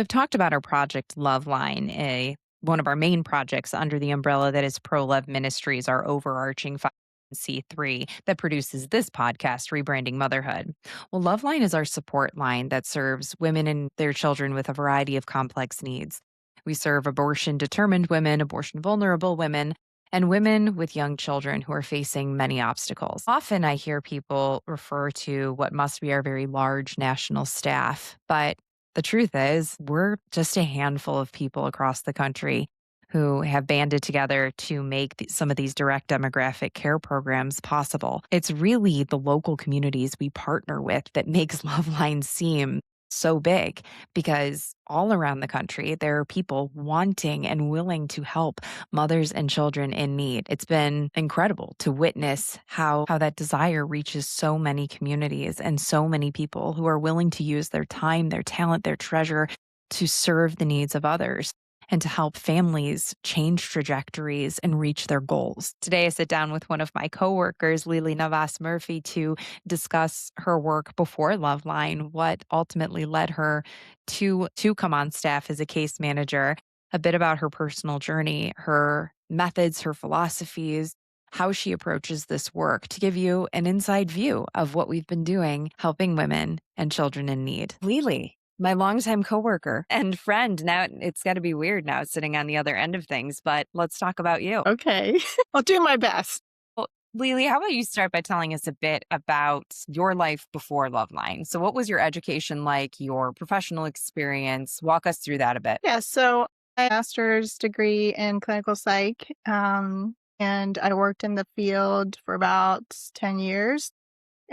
I've talked about our project LoveLine, one of our main projects under the umbrella that is Pro Love Ministries, our overarching 501(c)(3) that produces this podcast, Rebranding Motherhood. Well, LoveLine is our support line that serves women and their children with a variety of complex needs. We serve abortion determined women, abortion vulnerable women, and women with young children who are facing many obstacles. Often I hear people refer to what must be our very large national staff, but the truth is, we're just a handful of people across the country who have banded together to make some of these direct demographic care programs possible. It's really the local communities we partner with that makes Loveline seem so big because all around the country, there are people wanting and willing to help mothers and children in need. It's been incredible to witness how that desire reaches so many communities and so many people who are willing to use their time, their talent, their treasure to serve the needs of others and to help families change trajectories and reach their goals. Today, I sit down with one of my coworkers, Ligia Navas-Murphy, to discuss her work before Loveline, what ultimately led her to come on staff as a case manager, a bit about her personal journey, her methods, her philosophies, how she approaches this work to give you an inside view of what we've been doing, helping women and children in need. Lily, my longtime coworker and friend. Now it's got to be weird now sitting on the other end of things, but let's talk about you. Okay. I'll do my best. Well, Lily, how about you start by telling us a bit about your life before Loveline? So, what was your education like, your professional experience? Walk us through that a bit. Yeah. So I have a master's degree in clinical psych, and I worked in the field for about 10 years.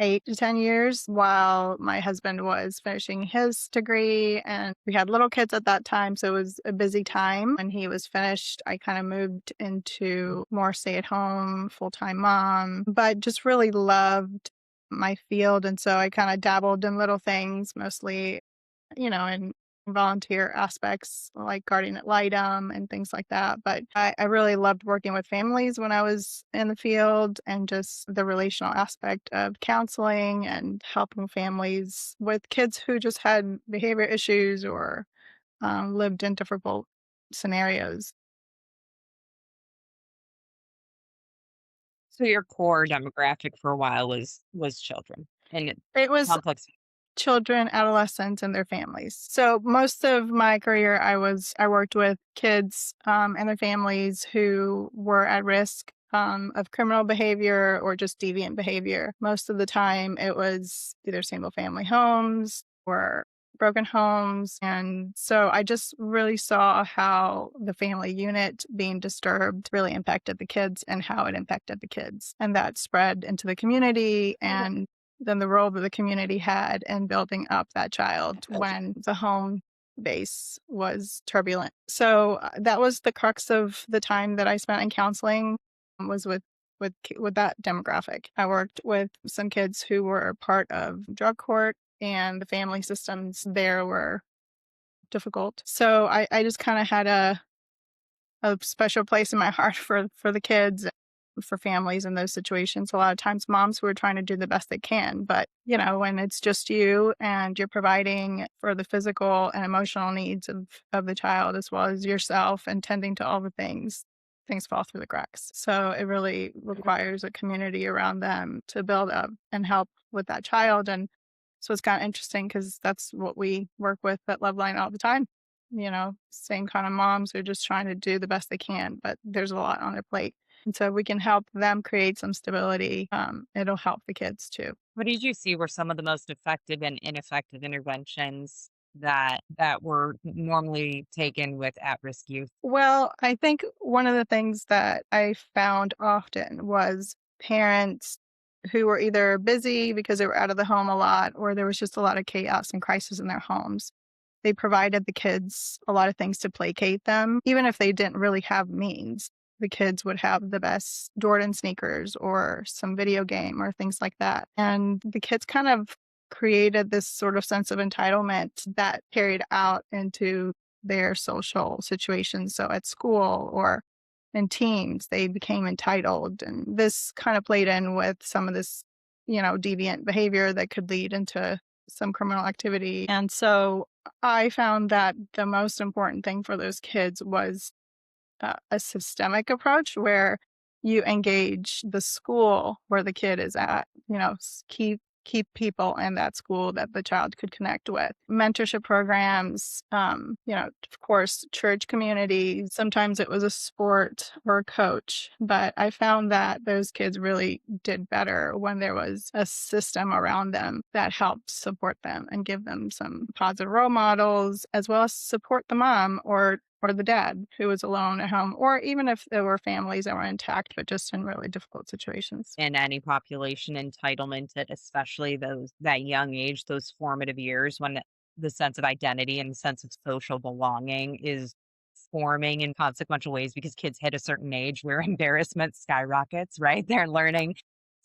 8 to 10 years while my husband was finishing his degree. And we had little kids at that time. So it was a busy time. When he was finished, I kind of moved into more stay at home, full time mom, but just really loved my field. And so I kind of dabbled in little things, mostly, in volunteer aspects like guardian ad litem and things like that. But I really loved working with families when I was in the field and just the relational aspect of counseling and helping families with kids who just had behavior issues or lived in difficult scenarios. So, your core demographic for a while was children and It was complex. children, adolescents, and their families. So most of my career, I worked with kids and their families who were at risk of criminal behavior or just deviant behavior. Most of the time, it was either single family homes or broken homes. And so I just really saw how the family unit being disturbed really impacted the kids and how it impacted the kids. And that spread into the community and then the role that the community had in building up that child when the home base was turbulent. So that was the crux of the time that I spent in counseling was with that demographic. I worked with some kids who were part of drug court and the family systems there were difficult. So I just kind of had a special place in my heart for the kids, for families in those situations. A lot of times moms who are trying to do the best they can, but when it's just you and you're providing for the physical and emotional needs of the child as well as yourself and tending to all the things fall through the cracks. So it really requires a community around them to build up and help with that child. And so it's kind of interesting because that's what we work with at Loveline all the time. Same kind of moms who are just trying to do the best they can, but there's a lot on their plate. And so we can help them create some stability. It'll help the kids too. What did you see were some of the most effective and ineffective interventions that were normally taken with at-risk youth? Well, I think one of the things that I found often was parents who were either busy because they were out of the home a lot, or there was just a lot of chaos and crisis in their homes. They provided the kids a lot of things to placate them, even if they didn't really have means. The kids would have the best Jordan sneakers or some video game or things like that. And the kids kind of created this sort of sense of entitlement that carried out into their social situations. So at school or in teams, they became entitled. And this kind of played in with some of this, deviant behavior that could lead into some criminal activity. And so I found that the most important thing for those kids was a systemic approach where you engage the school where the kid is at, keep people in that school that the child could connect with. Mentorship programs, of course, church community. Sometimes it was a sport or a coach, but I found that those kids really did better when there was a system around them that helped support them and give them some positive role models, as well as support the mom or the dad who was alone at home, or even if there were families that were intact, but just in really difficult situations. In any population, entitlement at especially those that young age, those formative years when the sense of identity and sense of social belonging is forming in consequential ways because kids hit a certain age where embarrassment skyrockets, right? They're learning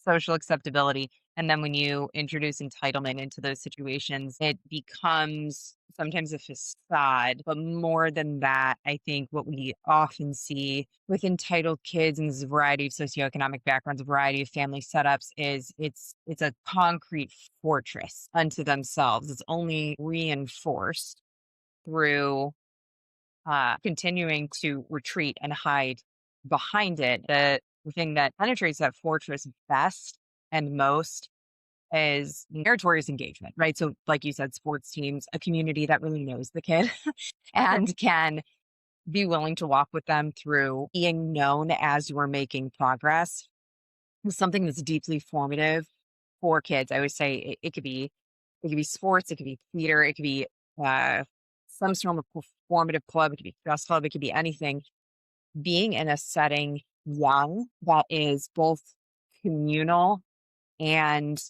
social acceptability. And then when you introduce entitlement into those situations, it becomes sometimes a facade. But more than that, I think what we often see with entitled kids and this variety of socioeconomic backgrounds, a variety of family setups is it's a concrete fortress unto themselves. It's only reinforced through continuing to retreat and hide behind it. The thing that penetrates that fortress best and most is meritorious engagement, right? So, like you said, sports teams, a community that really knows the kid and can be willing to walk with them through being known as you are making progress is something that's deeply formative for kids. I always say it could be sports, it could be theater, it could be uh, some sort of performative club, it could be chess club, it could be anything. Being in a setting young that is both communal and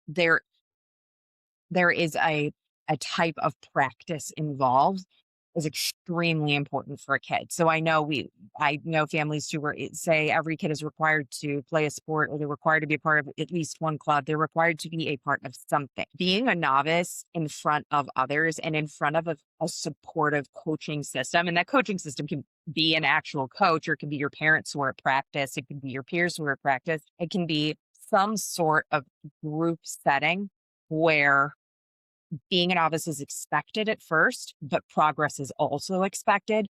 there there is a type of practice involved is extremely important for a kid. So I know families who were say every kid is required to play a sport or they're required to be a part of at least one club. They're required to be a part of something. Being a novice in front of others and in front of a supportive coaching system, and that coaching system can be an actual coach or it can be your parents who are at practice, it can be your peers who are at practice, it can be some sort of group setting where being a novice is expected at first, but progress is also expected.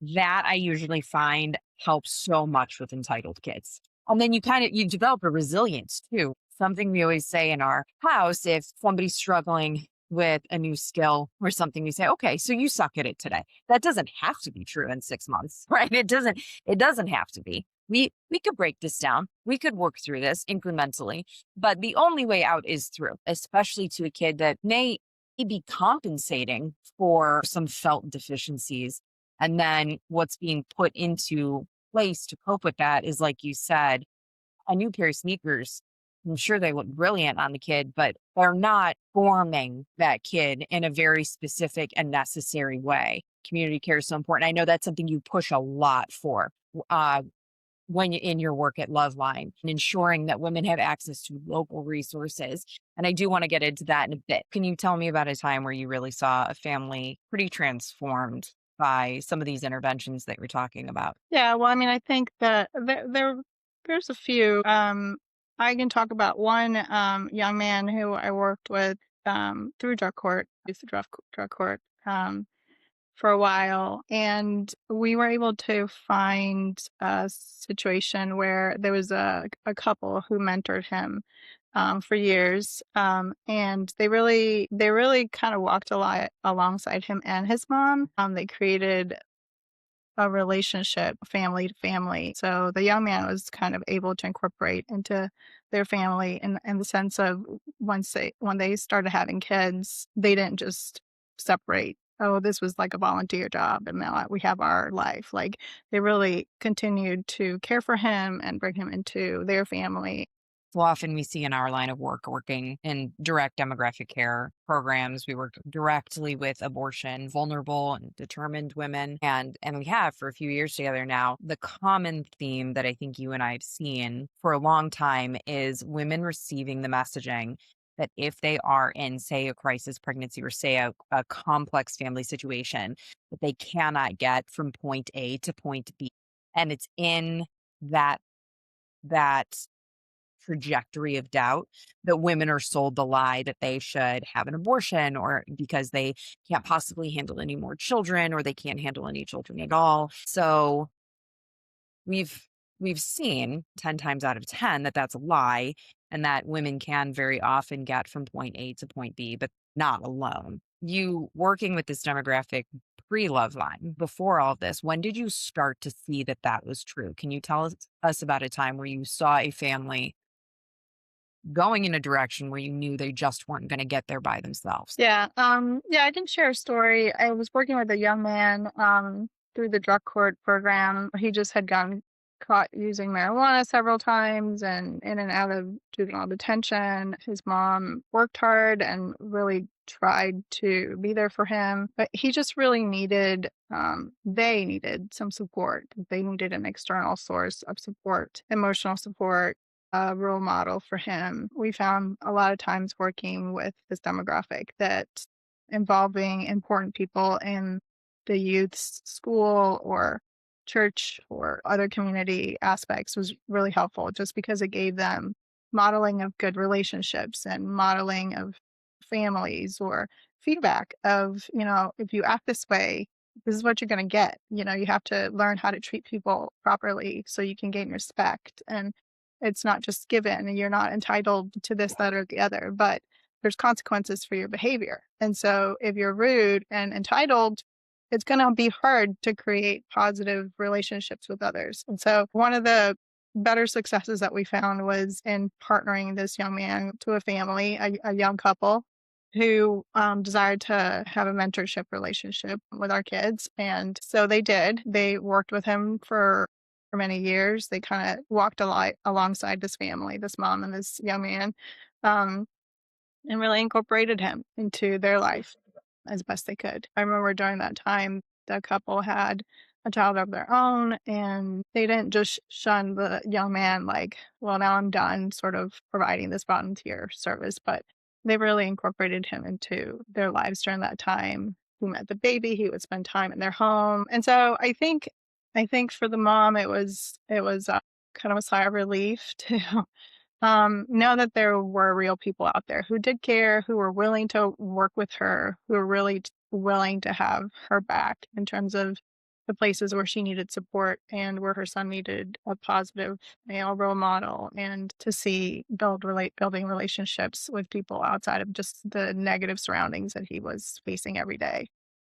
That I usually find helps so much with entitled kids. And then you develop a resilience too. Something we always say in our house, if somebody's struggling with a new skill or something, we say, okay, so you suck at it today. That doesn't have to be true in 6 months, right? It doesn't have to be. We could break this down. We could work through this incrementally, but the only way out is through, especially to a kid that may be compensating for some felt deficiencies. And then what's being put into place to cope with that is, like you said, a new pair of sneakers. I'm sure they look brilliant on the kid, but they're not forming that kid in a very specific and necessary way. Community care is so important. I know that's something you push a lot for. Uh, when you in your work at LoveLine and ensuring that women have access to local resources. And I do want to get into that in a bit. Can you tell me about a time where you really saw a family pretty transformed by some of these interventions that you're talking about? Yeah, well, I mean, I think that there's a few. I can talk about one young man who I worked with through drug court, used to drug court. For a while, and we were able to find a situation where there was a couple who mentored him for years, and they really kind of walked a lot alongside him and his mom. They created a relationship family to family. So the young man was kind of able to incorporate into their family in the sense of when they started having kids, they didn't just separate. Oh, this was like a volunteer job and now we have our life. Like they really continued to care for him and bring him into their family. So often we see in our line of work working in direct demographic care programs. We work directly with abortion, vulnerable and determined women. And we have for a few years together now. The common theme that I think you and I have seen for a long time is women receiving the messaging that if they are in, say, a crisis pregnancy or say a complex family situation, that they cannot get from point A to point B. And it's in that that trajectory of doubt that women are sold the lie that they should have an abortion or because they can't possibly handle any more children or they can't handle any children at all. So we've we've seen 10 times out of 10 that that's a lie and that women can very often get from point A to point B, but not alone. You working with this demographic pre-love line before all of this, when did you start to see that that was true? Can you tell us about a time where you saw a family going in a direction where you knew they just weren't going to get there by themselves? Yeah, I can share a story. I was working with a young man through the drug court program. He just had gotten caught using marijuana several times and in and out of juvenile detention. His mom worked hard and really tried to be there for him, but he just really needed they needed some support. They needed an external source of support, emotional support, a role model for him. We found a lot of times working with this demographic that involving important people in the youth's school or church or other community aspects was really helpful just because it gave them modeling of good relationships and modeling of families or feedback of, if you act this way, this is what you're going to get. You have to learn how to treat people properly so you can gain respect. And it's not just given, and you're not entitled to this, that, or the other, but there's consequences for your behavior. And so if you're rude and entitled, it's going to be hard to create positive relationships with others. And so one of the better successes that we found was in partnering this young man to a family, a young couple who desired to have a mentorship relationship with our kids. And so they did. They worked with him for many years. They kind of walked alongside this family, this mom and this young man, um, and really incorporated him into their life as best they could. I remember during that time, the couple had a child of their own, and they didn't just shun the young man like, well, now I'm done sort of providing this volunteer service, but they really incorporated him into their lives during that time. He met the baby, he would spend time in their home. And so I think for the mom, it was kind of a sigh of relief to know that there were real people out there who did care, who were willing to work with her, who were really willing to have her back in terms of the places where she needed support and where her son needed a positive male role model, and to see building relationships with people outside of just the negative surroundings that he was facing every day.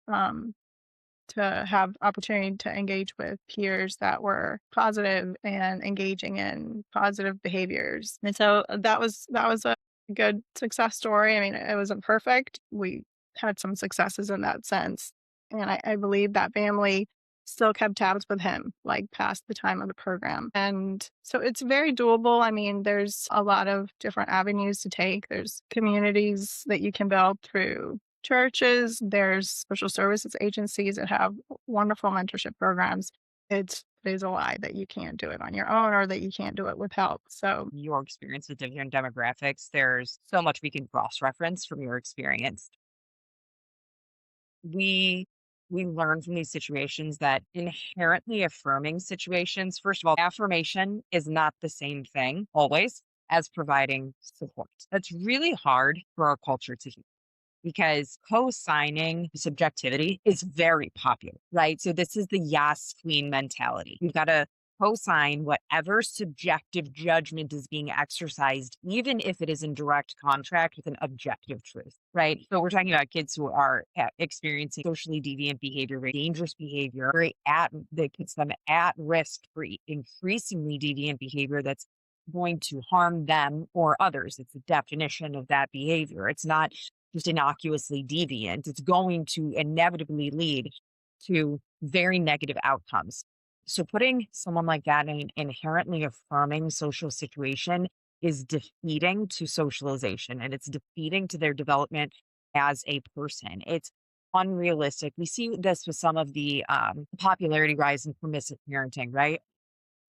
Um, to have opportunity to engage with peers that were positive and engaging in positive behaviors. And so that was a good success story. I mean, it wasn't perfect. We had some successes in that sense. And I believe that family still kept tabs with him, like past the time of the program. And so it's very doable. I mean, there's a lot of different avenues to take. There's communities that you can build through churches, there's social services agencies that have wonderful mentorship programs. There's a lie that you can't do it on your own or that you can't do it with help. So Your experience with different demographics, there's so much we can cross reference from your experience. we we learn from these situations that inherently affirming situations, first of all, affirmation is not the same thing always as providing support. That's really hard for our culture to hear because co-signing subjectivity is very popular, right? So this is the yes queen mentality. You've got to co-sign whatever subjective judgment is being exercised, even if it is in direct contract with an objective truth, right? So we're talking about kids who are experiencing socially deviant behavior, very dangerous behavior, that puts them at risk for increasingly deviant behavior that's going to harm them or others. It's the definition of that behavior. It's not just innocuously deviant, it's going to inevitably lead to very negative outcomes. So, putting someone like that in an inherently affirming social situation is defeating to socialization and it's defeating to their development as a person. It's unrealistic. We see this with some of the popularity rise in permissive parenting, right?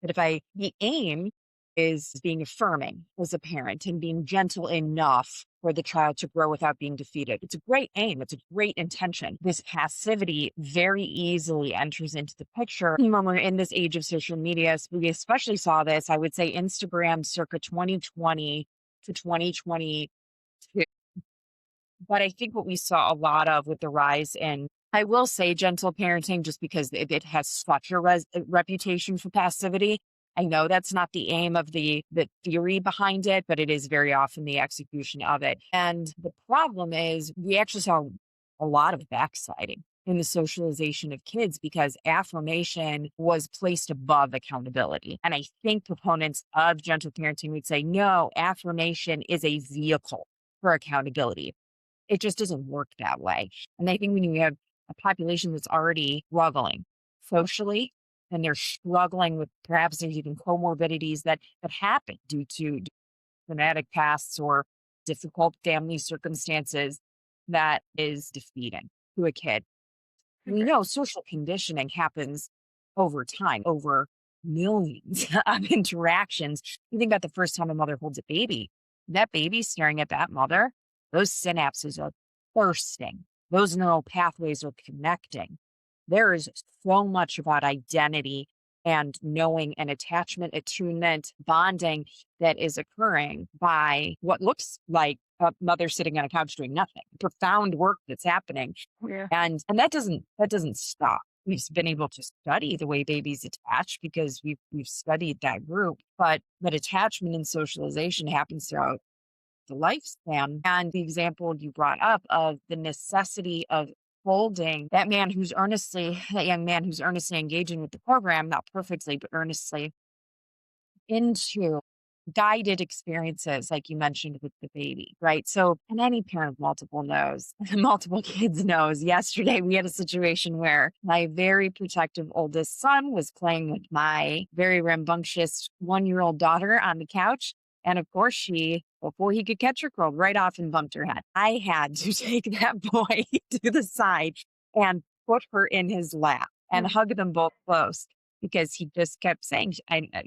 That if the aim is being affirming as a parent and being gentle enough for the child to grow without being defeated. It's a great aim. It's a great intention. This passivity very easily enters into the picture when we're in this age of social media. We especially saw this, I would say, Instagram circa 2020 to 2022. But I think what we saw a lot of with the rise in, I will say, gentle parenting, just because it has such a reputation for passivity. I know that's not the aim of the theory behind it, but it is very often the execution of it. And the problem is we actually saw a lot of backsliding in the socialization of kids because affirmation was placed above accountability. And I think proponents of gentle parenting would say, no, affirmation is a vehicle for accountability. It just doesn't work that way. And I think when you have a population that's already struggling socially, and they're struggling with, perhaps there's even comorbidities that happen due to traumatic pasts or difficult family circumstances, that is defeating to a kid. We Okay. know social conditioning happens over time, over millions of interactions. You think about the first time a mother holds a baby, that baby staring at that mother, those synapses are bursting, those neural pathways are connecting. There is so much about identity and knowing and attachment, attunement, bonding that is occurring by what looks like a mother sitting on a couch doing nothing, profound work that's happening. Yeah. And that doesn't stop. We've been able to study the way babies attach because we've studied that group, but that attachment and socialization happens throughout the lifespan. And the example you brought up of the necessity of holding that young man who's earnestly engaging with the program, not perfectly, but earnestly, into guided experiences, like you mentioned with the baby, right? So, and any parent of multiple knows, multiple kids knows. Yesterday, we had a situation where my very protective oldest son was playing with my very rambunctious 1-year-old daughter on the couch. And of course, before he could catch her, curled right off and bumped her head. I had to take that boy to the side and put her in his lap and Mm. hug them both close because he just kept saying,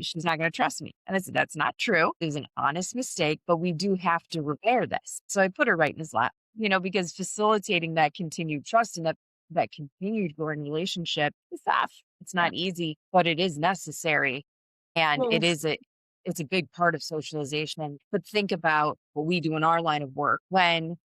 she's not going to trust me. And I said, that's not true. It was an honest mistake, but we do have to repair this. So I put her right in his lap, because facilitating that continued trust and that continued growing relationship is tough. It's Yeah. not easy, but it is necessary. And Well, it's a big part of socialization. But think about what we do in our line of work when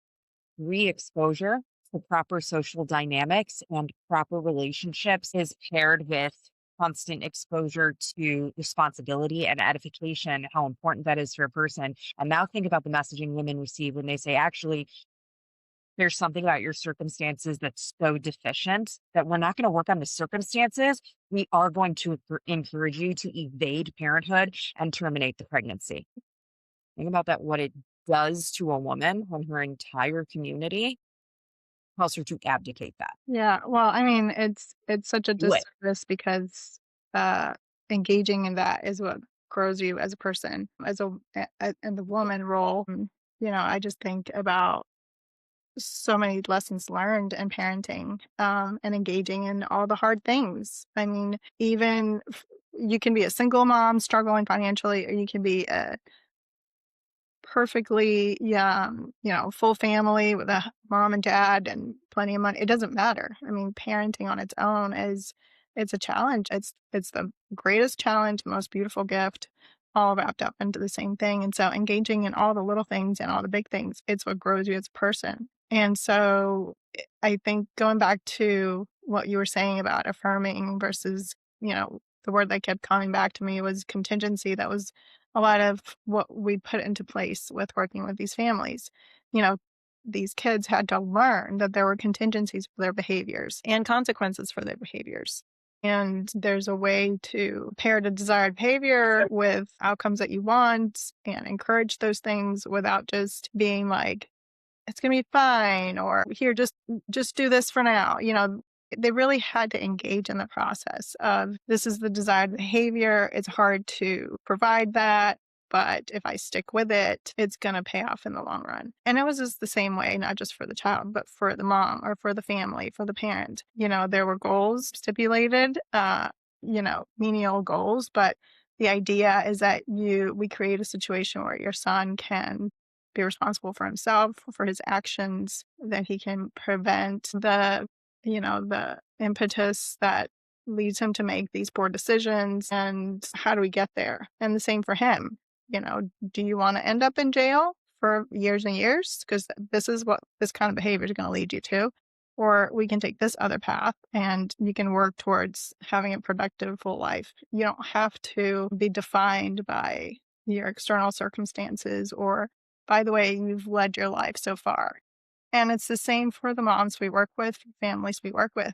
re-exposure to proper social dynamics and proper relationships is paired with constant exposure to responsibility and edification, how important that is for a person. And now think about the messaging women receive when they say, actually, there's something about your circumstances that's so deficient that we're not going to work on the circumstances. We are going to encourage you to evade parenthood and terminate the pregnancy. Think about that, what it does to a woman when her entire community tells her to abdicate that. yeah. Well, I mean, it's such a Do it. disservice because uh, engaging in that is what grows you as a person, as in the woman role. I just think about so many lessons learned in parenting, and engaging in all the hard things. I mean, you can be a single mom struggling financially, or you can be a perfectly, yeah, full family with a mom and dad and plenty of money. It doesn't matter. I mean, parenting on its own it's a challenge. It's the greatest challenge, most beautiful gift, all wrapped up into the same thing. And so engaging in all the little things and all the big things, it's what grows you as a person. And so I think going back to what you were saying about affirming versus, the word that kept coming back to me was contingency. That was a lot of what we put into place with working with these families. You know, these kids had to learn that there were contingencies for their behaviors and consequences for their behaviors. And there's a way to pair the desired behavior with outcomes that you want and encourage those things without just being like, it's going to be fine, or here, just do this for now. They really had to engage in the process of, this is the desired behavior. It's hard to provide that, but if I stick with it, it's going to pay off in the long run. And it was just the same way, not just for the child, but for the mom or for the family, for the parent. There were goals stipulated, menial goals, but The idea is that we create a situation where your son can be responsible for himself, for his actions, that he can prevent the impetus that leads him to make these poor decisions. And how do we get there? And the same for him. Do you want to end up in jail for years and years? Because this is what this kind of behavior is going to lead you to. Or we can take this other path and you can work towards having a productive full life. You don't have to be defined by your external circumstances or by the way you've led your life so far. And it's the same for the moms we work with, families we work with.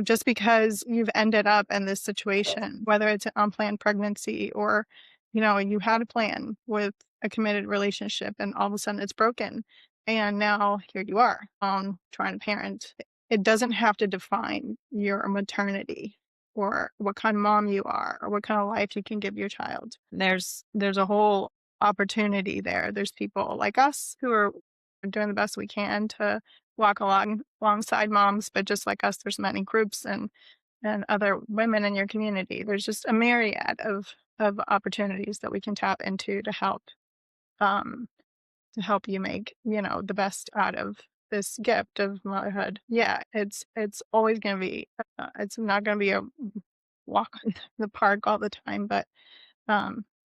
Just because you've ended up in this situation, whether it's an unplanned pregnancy or, you had a plan with a committed relationship and all of a sudden it's broken. And now here you are, trying to parent. It doesn't have to define your maternity or what kind of mom you are or what kind of life you can give your child. There's a whole opportunity there. There's people like us who are doing the best we can to walk alongside moms, but just like us, there's many groups and other women in your community. There's just a myriad of opportunities that we can tap into um, to help you make the best out of this gift of motherhood. Yeah, it's always going to be it's not going to be a walk in the park all the time, but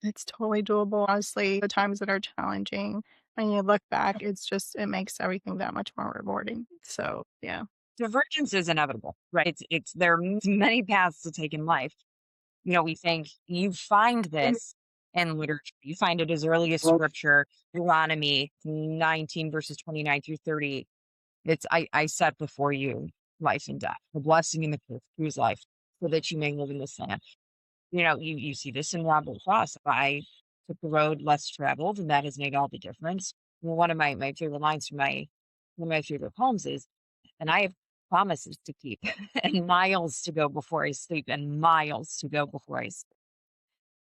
it's totally doable. Honestly, the times that are challenging, when you look back, it makes everything that much more rewarding. So yeah. Divergence is inevitable, right? There are many paths to take in life. We think you find this in literature. You find it as early as scripture, Deuteronomy 19 verses 29 through 30. I set before you life and death, the blessing and the curse, choose life, so that you may live in this land. You see this in Robert Frost. I took the road less traveled, and that has made all the difference. One of my favorite lines from one of my favorite poems is, and I have promises to keep and miles to go before I sleep and miles to go before I sleep.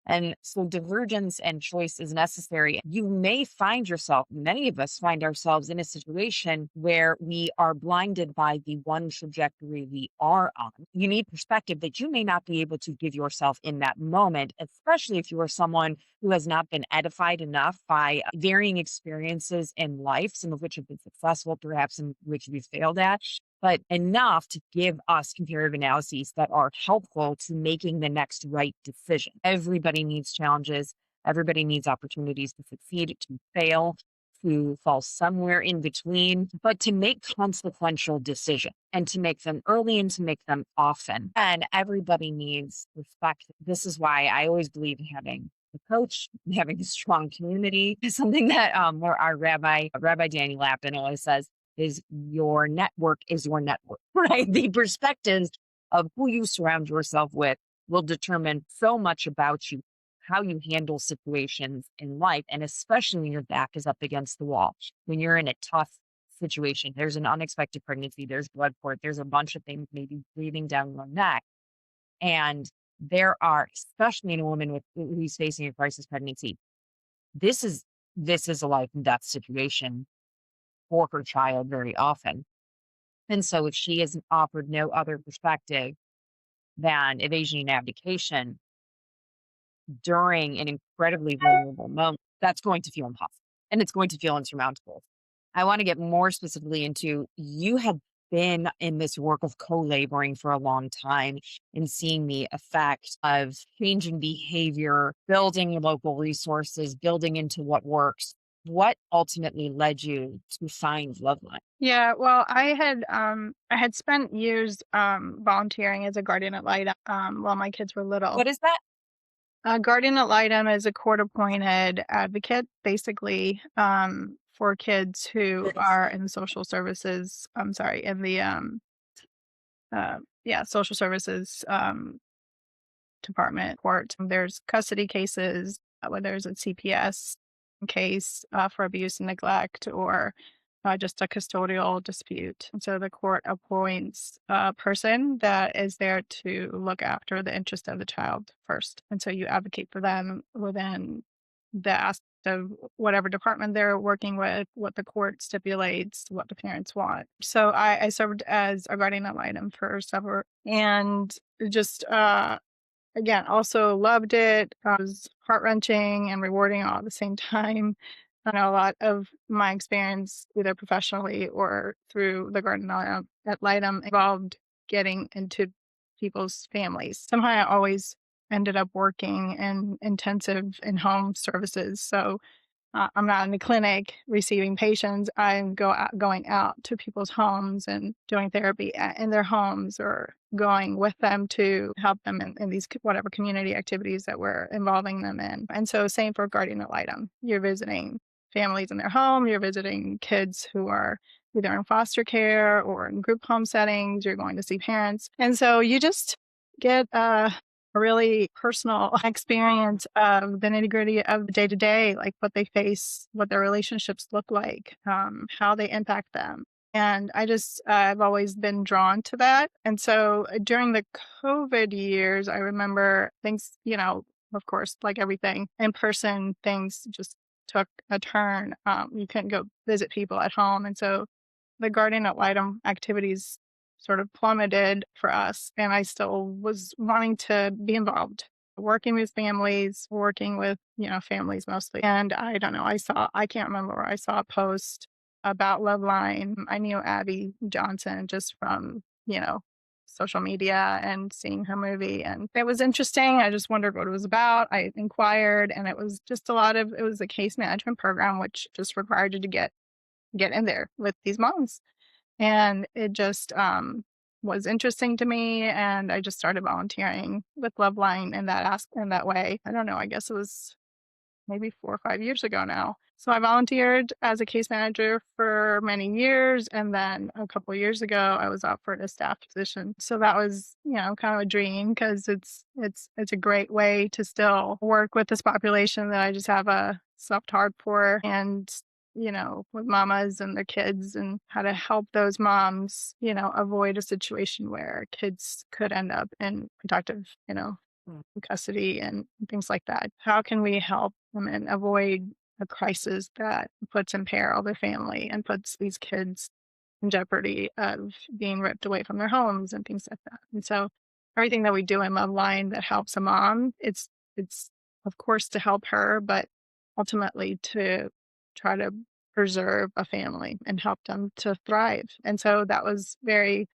And so divergence and choice is necessary. You may find yourself, many of us find ourselves in a situation where we are blinded by the one trajectory we are on. You need perspective that you may not be able to give yourself in that moment, especially if you are someone who has not been edified enough by varying experiences in life, some of which have been successful, perhaps some which we've failed at, but enough to give us comparative analyses that are helpful to making the next right decision. Everybody needs challenges. Everybody needs opportunities to succeed, to fail, to fall somewhere in between, but to make consequential decisions and to make them early and to make them often. And everybody needs respect. This is why I always believe in having a coach, having a strong community. Is something that our Rabbi Daniel Lappin always says, is your network is your network, right? The perspectives of who you surround yourself with will determine so much about you, how you handle situations in life, and especially when your back is up against the wall, when you're in a tough situation, there's an unexpected pregnancy, there's blood port, there's a bunch of things maybe breathing down your neck. And there are, especially in a woman who's facing a crisis pregnancy, this is a life and death situation for her child very often. And so if she is offered no other perspective than evasion and abdication during an incredibly vulnerable moment, that's going to feel impossible and it's going to feel insurmountable. I want to get more specifically into, you have been in this work of co-laboring for a long time and seeing the effect of changing behavior, building local resources, building into what works. What ultimately led you to find LoveLine? Yeah, well, I had spent years volunteering as a guardian ad litem while my kids were little. What is that? A guardian ad litem is a court-appointed advocate, basically, for kids who are in the social services. I'm sorry, in the social services department court. There's custody cases, whether there's a CPS case for abuse and neglect, or just a custodial dispute. And so the court appoints a person that is there to look after the interest of the child first. And so you advocate for them within the aspect of whatever department they're working with, what the court stipulates, what the parents want. So I served as a guardian ad litem for several, and just again, also loved it. It was heart-wrenching and rewarding all at the same time. I know a lot of my experience, either professionally or through the garden at Litem, involved getting into people's families. Somehow I always ended up working in intensive in-home services. So I'm not in the clinic receiving patients. I'm going out to people's homes and doing therapy in their homes, or going with them to help them in these whatever community activities that we're involving them in. And so, same for Guardian Ad Litem. You're visiting families in their home. You're visiting kids who are either in foster care or in group home settings. You're going to see parents, and so you just get a really personal experience of the nitty gritty of the day to day, like what they face, what their relationships look like, how they impact them. And I've always been drawn to that. And so during the COVID years, I remember things, of course, like everything in person, things just took a turn. You couldn't go visit people at home. And so the Guardian Ad Litem activities sort of plummeted for us. And I still was wanting to be involved, working with families, working with, families mostly. And I don't know, I can't remember where I saw a post about LoveLine. I knew Abby Johnson just from, social media and seeing her movie. And it was interesting. I just wondered what it was about. I inquired, and it was just it was a case management program, which just required you to get in there with these moms. And it just was interesting to me. And I just started volunteering with Loveline in that way. I don't know, I guess it was maybe 4 or 5 years ago now. So I volunteered as a case manager for many years. And then a couple of years ago, I was offered a staff position. So that was, kind of a dream, because it's a great way to still work with this population that I just have a soft heart for. And with mamas and their kids, and how to help those moms, avoid a situation where kids could end up in protective, custody and things like that. How can we help them and avoid a crisis that puts in peril their family and puts these kids in jeopardy of being ripped away from their homes and things like that? And so everything that we do in LoveLine that helps a mom, it's of course to help her, but ultimately to try to preserve a family and help them to thrive. And so that was very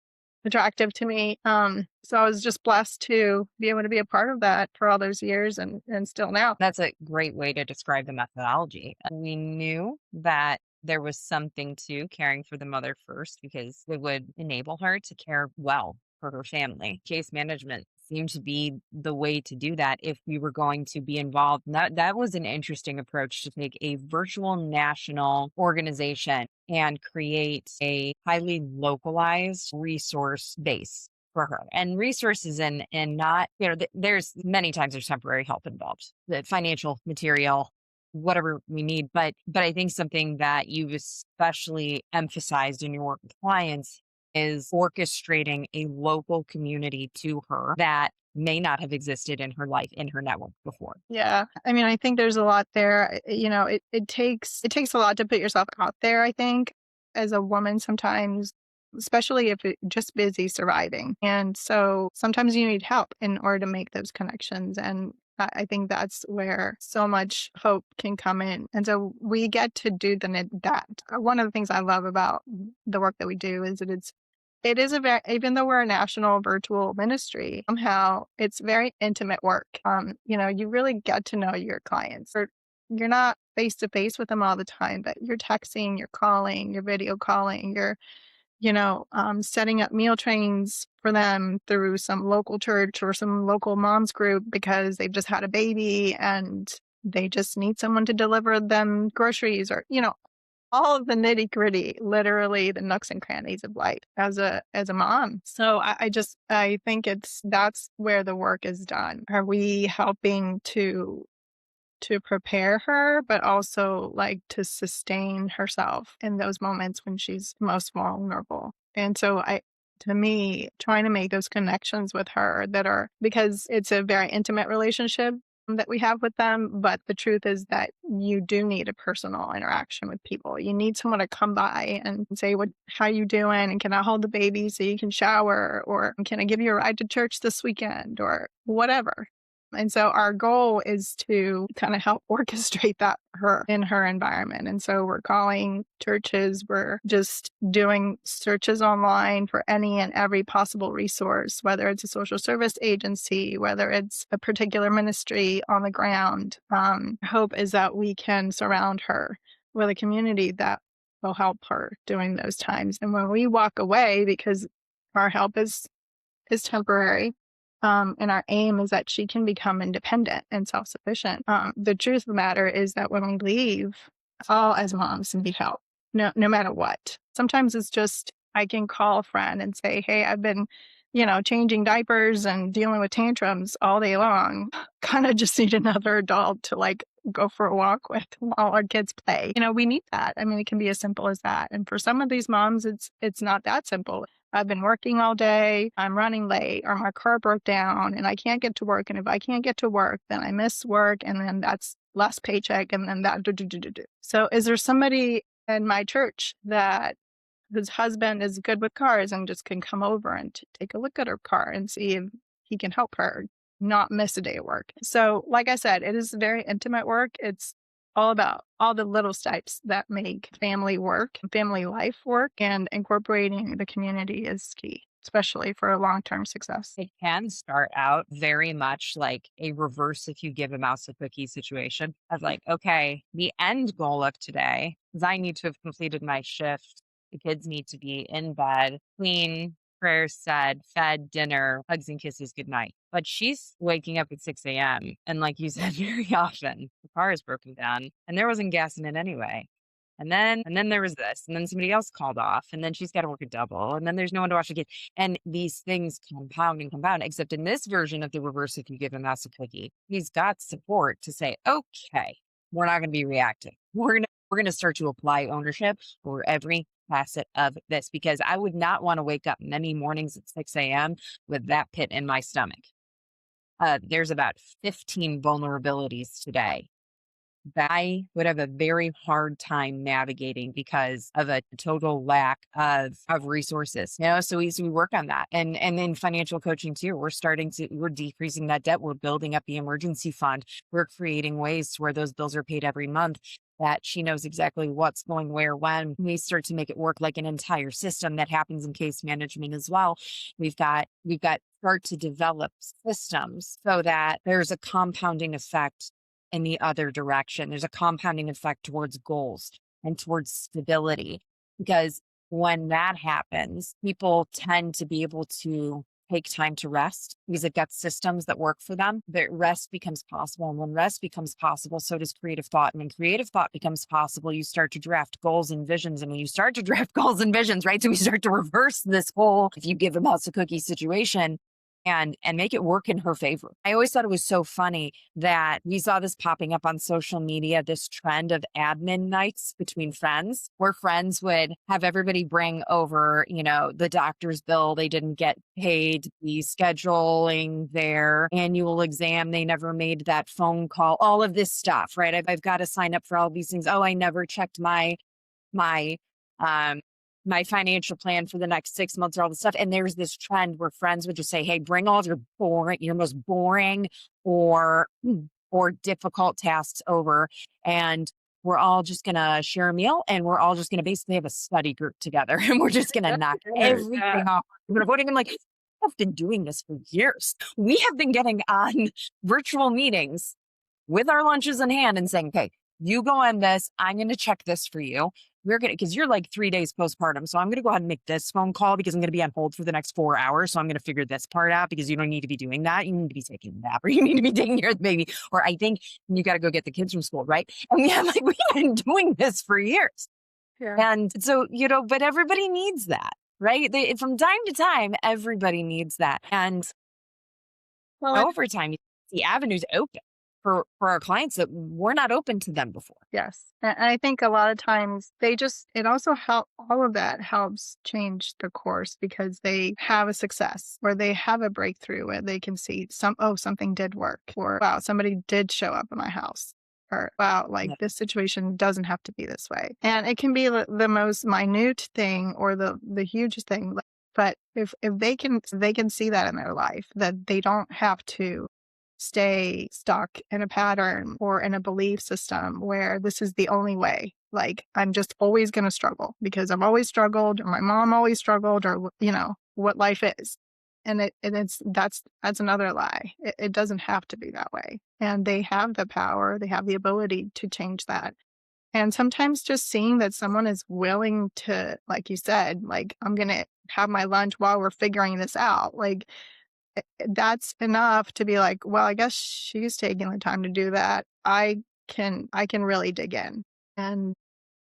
attractive to me. So I was just blessed to be able to be a part of that for all those years, and still now. That's a great way to describe the methodology. We knew that there was something to caring for the mother first, because it would enable her to care well for her family. Case management seemed to be the way to do that if we were going to be involved. And that was an interesting approach, to take a virtual national organization and create a highly localized resource base for her, and resources, and not, there's many times there's temporary help involved, the financial, material, whatever we need. But I think something that you've especially emphasized in your work with clients is orchestrating a local community to her that may not have existed in her life, in her network before. Yeah. I mean, I think there's a lot there. It takes a lot to put yourself out there, I think, as a woman sometimes, especially if it's just busy surviving. And so sometimes you need help in order to make those connections. And I think that's where so much hope can come in. And so we get to do that. One of the things I love about the work that we do is that it is even though we're a national virtual ministry, somehow it's very intimate work. You really get to know your clients. You're not face to face with them all the time, but you're texting, you're calling, you're video calling, you're setting up meal trains for them through some local church or some local moms group, because they've just had a baby and they just need someone to deliver them groceries, or, all of the nitty gritty, literally the nooks and crannies of life as a mom. So I think that's where the work is done. Are we helping to prepare her, but also like to sustain herself in those moments when she's most vulnerable? And so to me, trying to make those connections with her because it's a very intimate relationship, that we have with them. But the truth is that you do need a personal interaction with people. You need someone to come by and say, how you doing? And can I hold the baby so you can shower? Or can I give you a ride to church this weekend? Or whatever. And so our goal is to kind of help orchestrate that for her in her environment. And so we're calling churches, we're just doing searches online for any and every possible resource, whether it's a social service agency, whether it's a particular ministry on the ground. Hope is that we can surround her with a community that will help her during those times. And when we walk away, because our help is temporary, and our aim is that she can become independent and self-sufficient. The truth of the matter is that when we leave, all as moms need help, no matter what. Sometimes it's just, I can call a friend and say, hey, I've been, changing diapers and dealing with tantrums all day long. Kind of just need another adult to go for a walk with while our kids play. We need that. I mean, it can be as simple as that. And for some of these moms, it's not that simple. I've been working all day, I'm running late, or my car broke down and I can't get to work. And if I can't get to work, then I miss work, and then that's less paycheck, and then that. So is there somebody in my church whose husband is good with cars and just can come over and take a look at her car and see if he can help her not miss a day of work? So like I said, it is very intimate work. It's all about all the little steps that make family work, family life work, and incorporating the community is key, especially for a long-term success. It can start out very much like a reverse if you give a mouse a cookie situation of okay, the end goal of today is I need to have completed my shift. The kids need to be in bed, clean, prayers said, fed, dinner, hugs and kisses, good night. But she's waking up at 6 a.m. And like you said, very often the car is broken down and there wasn't gas in it anyway. And then there was this, and then somebody else called off, and then she's got to work a double, and then there's no one to watch the kid. And these things compound and compound, except in this version of the reverse, if you give him a cookie, he's got support to say, okay, we're not going to be reactive. We're going to start to apply ownership for every facet of this, because I would not want to wake up many mornings at 6 a.m. with that pit in my stomach. There's about 15 vulnerabilities today that I would have a very hard time navigating because of a total lack of resources. So we work on that. And in financial coaching too, we're decreasing that debt. We're building up the emergency fund. We're creating ways to where those bills are paid every month, that she knows exactly what's going where, when. We start to make it work like an entire system that happens in case management as well. We've got start to develop systems so that there's a compounding effect in the other direction. There's a compounding effect towards goals and towards stability, because when that happens, people tend to be able to take time to rest because they've got systems that work for them. That rest becomes possible. And when rest becomes possible, so does creative thought. And when creative thought becomes possible, you start to draft goals and visions. And when you start to draft goals and visions, right? So we start to reverse this whole, if you give a mouse a cookie situation, and make it work in her favor. I always thought it was so funny that we saw this popping up on social media, this trend of admin nights between friends, where friends would have everybody bring over, the doctor's bill they didn't get paid, the scheduling their annual exam, they never made that phone call, all of this stuff, right? I've got to sign up for all these things. Oh, I never checked my financial plan for the next 6 months or all this stuff. And there's this trend where friends would just say, hey, bring all of your most boring or difficult tasks over. And we're all just going to share a meal, and we're all just going to basically have a study group together. And we're just going to knock everything off. We're voting. I'm like, I've been doing this for years. We have been getting on virtual meetings with our lunches in hand and saying, okay, you go on this. I'm going to check this for you. We're going to, because you're like 3 days postpartum. So I'm going to go ahead and make this phone call because I'm going to be on hold for the next 4 hours. So I'm going to figure this part out because you don't need to be doing that. You need to be taking a nap, or you need to be taking care of the baby. Or I think you got to go get the kids from school, right? And we've been doing this for years. Yeah. And so, but everybody needs that, right? From time to time, everybody needs that. And over time, the avenues open for our clients that were not open to them before. Yes. And I think a lot of times it also all of that helps change the course because they have a success or they have a breakthrough where they can see something did work, or wow, somebody did show up at my house. Or wow, like Yeah. this situation doesn't have to be this way. And it can be the most minute thing or the hugest thing. But if they can see that in their life, that they don't have to stay stuck in a pattern or in a belief system where this is the only way. Like, I'm just always going to struggle because I've always struggled, or my mom always struggled, or, what life is. That's another lie. It doesn't have to be that way. And they have the power, they have the ability to change that. And sometimes just seeing that someone is willing to, like you said, like, I'm going to have my lunch while we're figuring this out. Like, that's enough to be like, well, I guess she's taking the time to do that. I can really dig in and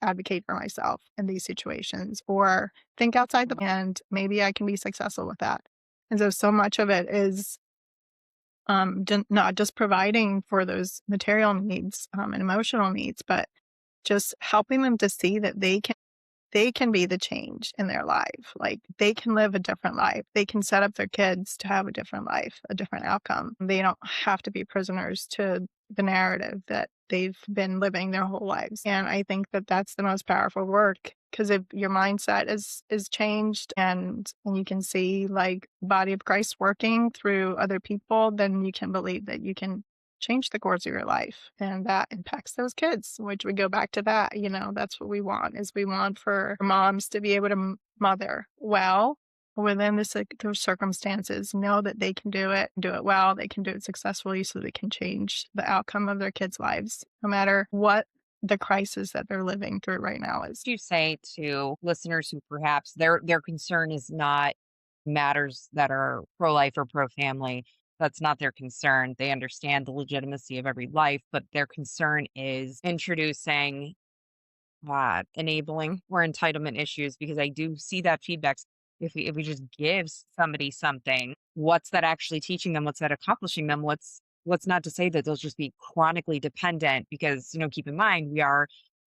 advocate for myself in these situations, or think outside and maybe I can be successful with that. And so much of it is not just providing for those material needs and emotional needs, but just helping them to see that they can be the change in their life. Like, they can live a different life. They can set up their kids to have a different life, a different outcome. They don't have to be prisoners to the narrative that they've been living their whole lives. And I think that that's the most powerful work, because if your mindset is changed, and you can see like the body of Christ working through other people, then you can believe that you can change the course of your life, and that impacts those kids, which we go back to that. That's what we want, is we want for moms to be able to mother well within those circumstances, know that they can do it well, they can do it successfully, so they can change the outcome of their kids' lives, no matter what the crisis that they're living through right now is. You say to listeners who perhaps their concern is not matters that are pro-life or pro-family. That's not their concern. They understand the legitimacy of every life, but their concern is introducing enabling or entitlement issues, because I do see that feedback. If we just give somebody something, what's that actually teaching them? What's that accomplishing them? What's not to say that they'll just be chronically dependent, because keep in mind, we are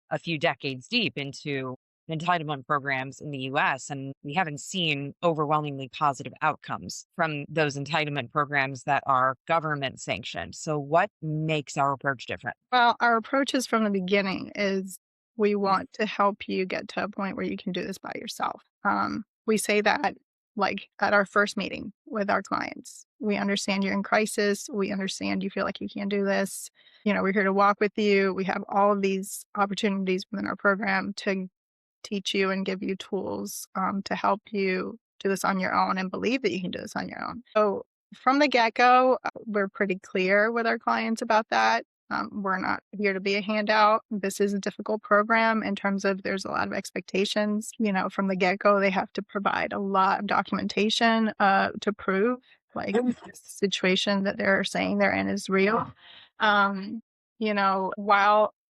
a few decades deep into entitlement programs in the US, and we haven't seen overwhelmingly positive outcomes from those entitlement programs that are government sanctioned. So what makes our approach different? Well, our approaches from the beginning is we want to help you get to a point where you can do this by yourself. We say that like at our first meeting with our clients. We understand you're in crisis. We understand you feel like you can't do this. We're here to walk with you. We have all of these opportunities within our program to teach you and give you tools to help you do this on your own and believe that you can do this on your own. So from the get-go, we're pretty clear with our clients about that. We're not here to be a handout. This is a difficult program in terms of there's a lot of expectations. From the get-go, they have to provide a lot of documentation to prove like the situation that they're saying they're in is real. While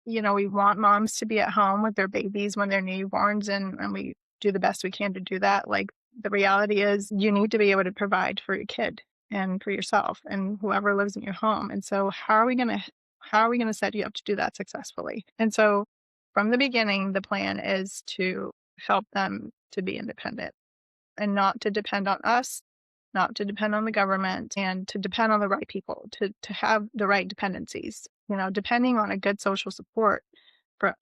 we want moms to be at home with their babies when they're newborns, and we do the best we can to do that. Like, the reality is you need to be able to provide for your kid and for yourself and whoever lives in your home. And so how are we going to set you up to do that successfully? And so from the beginning, the plan is to help them to be independent and not to depend on us, not to depend on the government, and to depend on the right people, to have the right dependencies. Depending on a good social support, for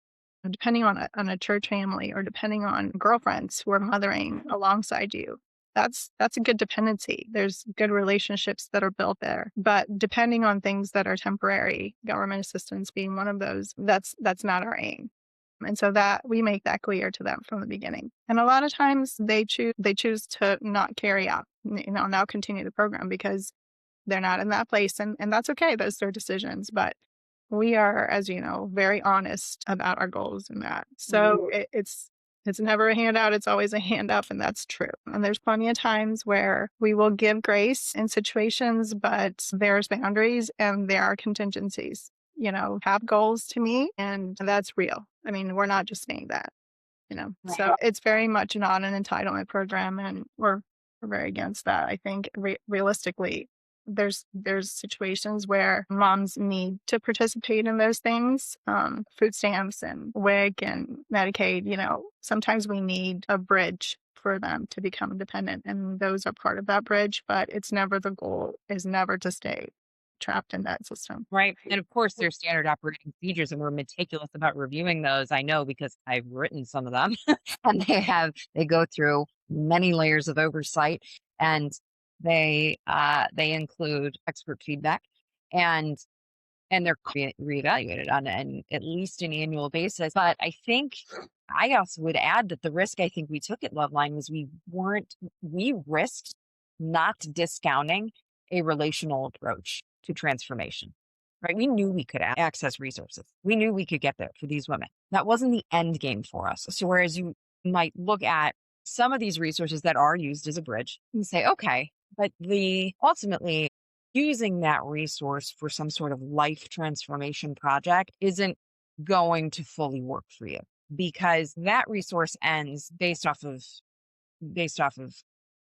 depending on a church family, or depending on girlfriends who are mothering alongside you. That's a good dependency. There's good relationships that are built there. But depending on things that are temporary, government assistance being one of those, that's not our aim. And so that we make that clear to them from the beginning. And a lot of times they choose to not carry out, now continue the program because they're not in that place. And that's okay. Those are their decisions. But we are, as you know, very honest about our goals in that. So it's never a handout. It's always a hand up. And that's true. And there's plenty of times where we will give grace in situations, but there's boundaries and there are contingencies. Have goals to meet, and that's real. I mean, we're not just saying that, Right. So it's very much not an entitlement program, and we're very against that. I think realistically, there's situations where moms need to participate in those things, food stamps and WIC and Medicaid. Sometimes we need a bridge for them to become independent, and those are part of that bridge. But it's never the goal is never to stay trapped in that system. Right. And of course, there's standard operating procedures, and we're meticulous about reviewing those. I know because I've written some of them, and they go through many layers of oversight, and they include expert feedback, and they're reevaluated on at least an annual basis. But I think I also would add that the risk I think we took at Loveline was we risked not discounting a relational approach to transformation, right? We knew we could access resources. We knew we could get there for these women. That wasn't the end game for us. So whereas you might look at some of these resources that are used as a bridge and say, okay, but ultimately using that resource for some sort of life transformation project isn't going to fully work for you, because that resource ends based off of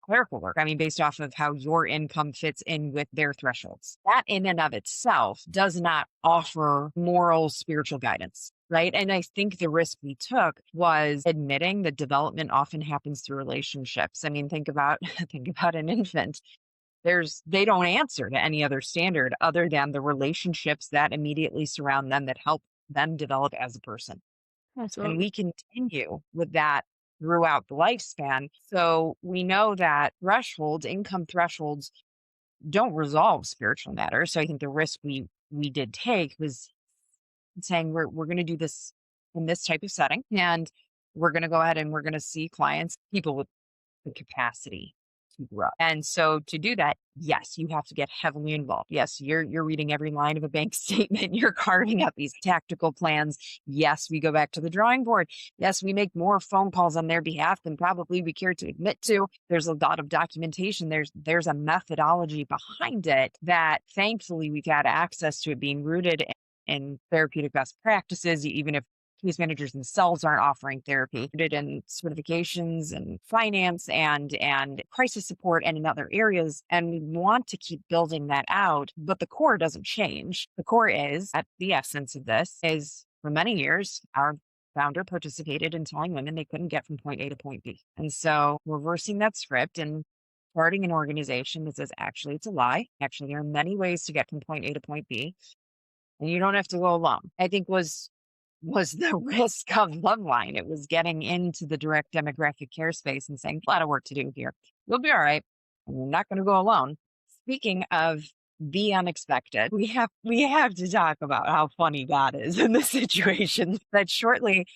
clerical work. I mean, based off of how your income fits in with their thresholds. That in and of itself does not offer moral, spiritual guidance, right? And I think the risk we took was admitting that development often happens through relationships. I mean, think about an infant. They don't answer to any other standard other than the relationships that immediately surround them that help them develop as a person. And Absolutely. we continue with that throughout the lifespan. So we know that income thresholds don't resolve spiritual matters. So I think the risk we did take was saying we're going to do this in this type of setting, and we're going to go ahead and we're going to see people with the capacity to grow. And so to do that, yes, you have to get heavily involved. Yes, you're reading every line of a bank statement. You're carving out these tactical plans. Yes, we go back to the drawing board. Yes, we make more phone calls on their behalf than probably we care to admit to. There's a lot of documentation. There's a methodology behind it that thankfully we've had access to, it being rooted in therapeutic best practices, even if case managers themselves aren't offering therapy, rooted in certifications and finance and crisis support and in other areas. And we want to keep building that out, but the core doesn't change. The core is, at the essence of this, is for many years, our founder participated in telling women they couldn't get from point A to point B. And so reversing that script and starting an organization that says, actually, it's a lie. Actually, there are many ways to get from point A to point B, and you don't have to go alone, I think was the risk of Loveline. It was getting into the direct demographic care space and saying, a lot of work to do here. You'll be all right. And you're not going to go alone. Speaking of the unexpected, we have to talk about how funny God is in this situation. That shortly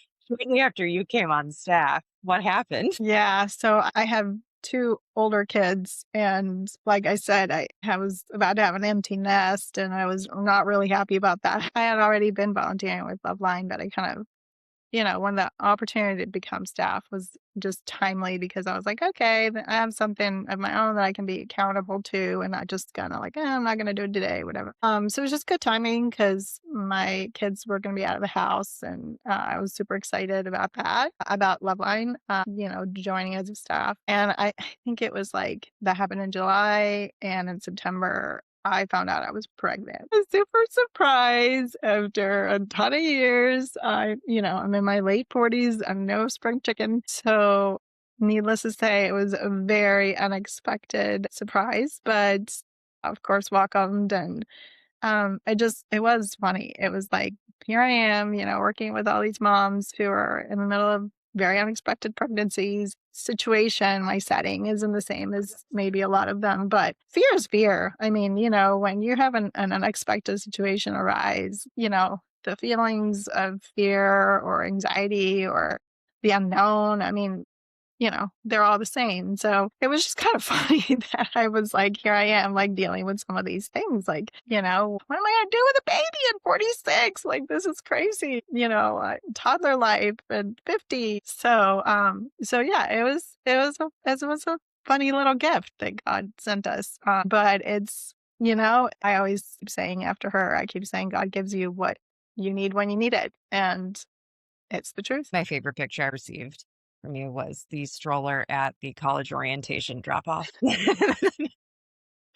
after you came on staff, what happened? Yeah. So I have two older kids, and like I said, I was about to have an empty nest, and I was not really happy about that. I had already been volunteering with Loveline, but I kind of, when the opportunity to become staff was just timely, because I was like, okay, I have something of my own that I can be accountable to, and not just kind of like, I'm not going to do it today, whatever. So it was just good timing because my kids were going to be out of the house, and I was super excited about that, about Loveline, joining as a staff. And I think it was like that happened in July, and in September, I found out I was pregnant. A super surprise after a ton of years. I'm in my late 40s. I'm no spring chicken. So needless to say, it was a very unexpected surprise, but of course welcomed. And it was funny. It was like, here I am, working with all these moms who are in the middle of very unexpected pregnancies. Situation, my setting isn't the same as maybe a lot of them, but fear is fear. I mean, when you have an unexpected situation arise, the feelings of fear or anxiety or the unknown, I mean, they're all the same. So it was just kind of funny that I was like, here I am, like dealing with some of these things. Like, what am I going to do with a baby at 46? Like, this is crazy, toddler life at 50. So yeah, it was a funny little gift that God sent us. But it's, I always keep saying after her, I keep saying God gives you what you need when you need it. And it's the truth. My favorite picture I received from you was the stroller at the college orientation drop off.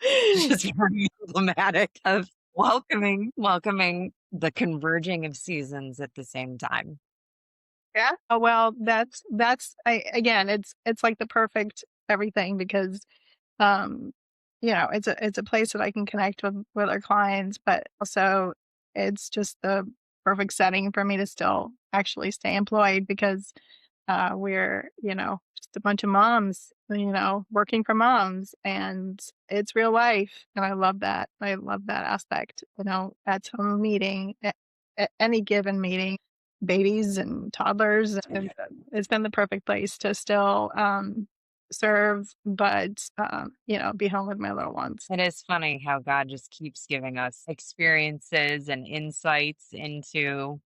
Just very emblematic of welcoming the converging of seasons at the same time. Yeah. Oh, well, again, it's like the perfect everything because, um, it's a place that I can connect with our clients, but also it's just the perfect setting for me to still actually stay employed because we're, just a bunch of moms, working for moms and it's real life. And I love that. I love that aspect, at home meeting, at any given meeting, babies and toddlers. And it's been the perfect place to still serve, but, be home with my little ones. It is funny how God just keeps giving us experiences and insights into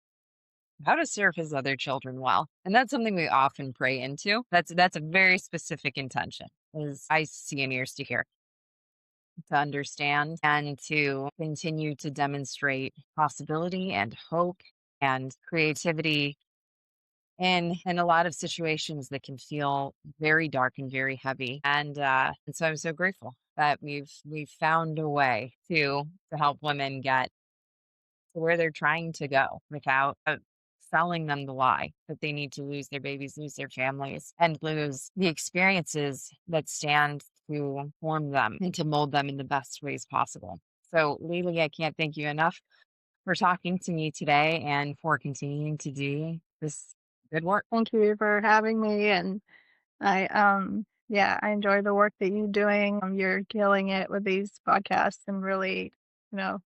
how to serve his other children well. And that's something we often pray into. That's a very specific intention. Is I see and ears to hear, to understand and to continue to demonstrate possibility and hope and creativity in a lot of situations that can feel very dark and very heavy. And so I'm so grateful that we've found a way to help women get to where they're trying to go without selling them the lie that they need to lose their babies, lose their families, and lose the experiences that stand to form them and to mold them in the best ways possible. So, Lily, I can't thank you enough for talking to me today and for continuing to do this good work. Thank you for having me. And yeah, I enjoy the work that you're doing. You're killing it with these podcasts and really,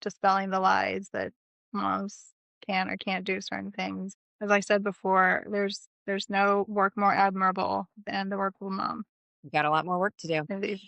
dispelling the lies that moms can or can't do certain things. As I said before, there's no work more admirable than the work of a mom. We've got a lot more work to do. Indeed.